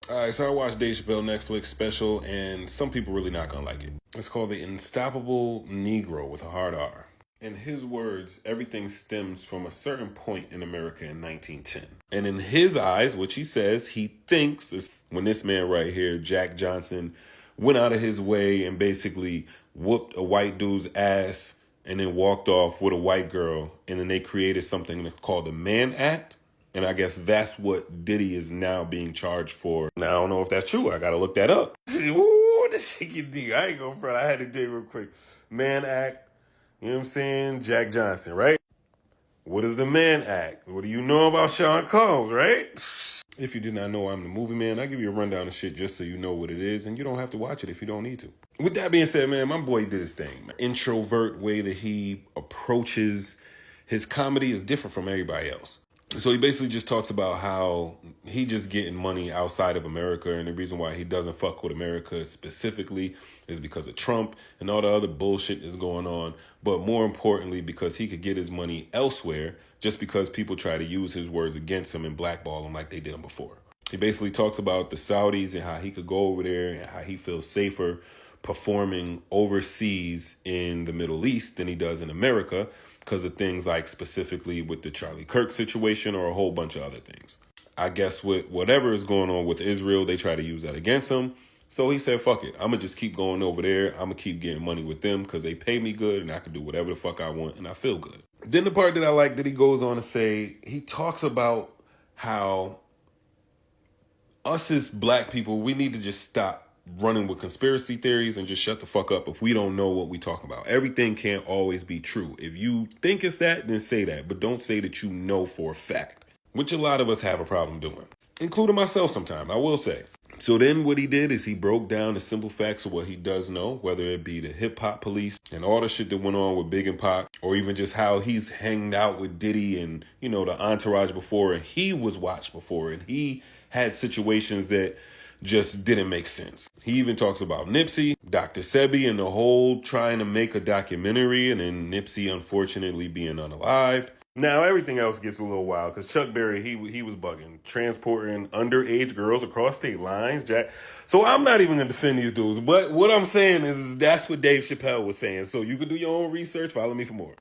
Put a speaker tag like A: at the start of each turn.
A: All right, so I watched Dave Chappelle Netflix special, and some people really not gonna like it. It's called The Unstoppable Negro with a hard R. In his words, everything stems from a certain point in America in 1910. And in his eyes, which he says he thinks is when this man right here, Jack Johnson, went out of his way and basically whooped a white dude's ass and then walked off with a white girl. And then they created something called the Mann Act. And I guess that's what Diddy is now being charged for. Now, I don't know if that's true. I got to look that up. Ooh, this shit get deep. I ain't going to front. I had to dig real quick. Mann Act. You know what I'm saying? Jack Johnson, right? What is the Mann Act? What do you know about Sean Combs, right? If you did not know I'm the movie man, I give you a rundown of shit just so you know what it is, and you don't have to watch it if you don't need to. With that being said, man, my boy did his thing. Introvert way that he approaches his comedy is different from everybody else. So he basically just talks about how he just getting money outside of America, and the reason why he doesn't fuck with America specifically is because of Trump and all the other bullshit that's going on. But more importantly, because he could get his money elsewhere just because people try to use his words against him and blackball him like they did him before. He basically talks about the Saudis and how he could go over there and how he feels safer performing overseas in the Middle East than he does in America because of things like specifically with the Charlie Kirk situation or a whole bunch of other things. I guess with whatever is going on with Israel, they try to use that against him. So he said, fuck it. I'm going to just keep going over there. I'm going to keep getting money with them because they pay me good and I can do whatever the fuck I want and I feel good. Then the part that I like that he goes on to say, he talks about how us as black people, we need to just stop running with conspiracy theories and just shut the fuck up if we don't know what we talk about. Everything can't always be true. If you think it's that, then say that. But don't say that you know for a fact, which a lot of us have a problem doing, including myself sometimes, I will say. So then what he did is he broke down the simple facts of what he does know, whether it be the hip hop police and all the shit that went on with Big and Pac, or even just how he's hanged out with Diddy and, you know, the entourage before, and he was watched before, and he had situations that just didn't make sense. He even talks about Nipsey, Dr. Sebi, and the whole trying to make a documentary, and then Nipsey unfortunately being unalived. Now everything else gets a little wild because Chuck Berry, he was bugging, transporting underage girls across state lines, Jack. So I'm not even gonna defend these dudes, but what I'm saying is that's what Dave Chappelle was saying. So you can do your own research. Follow me for more.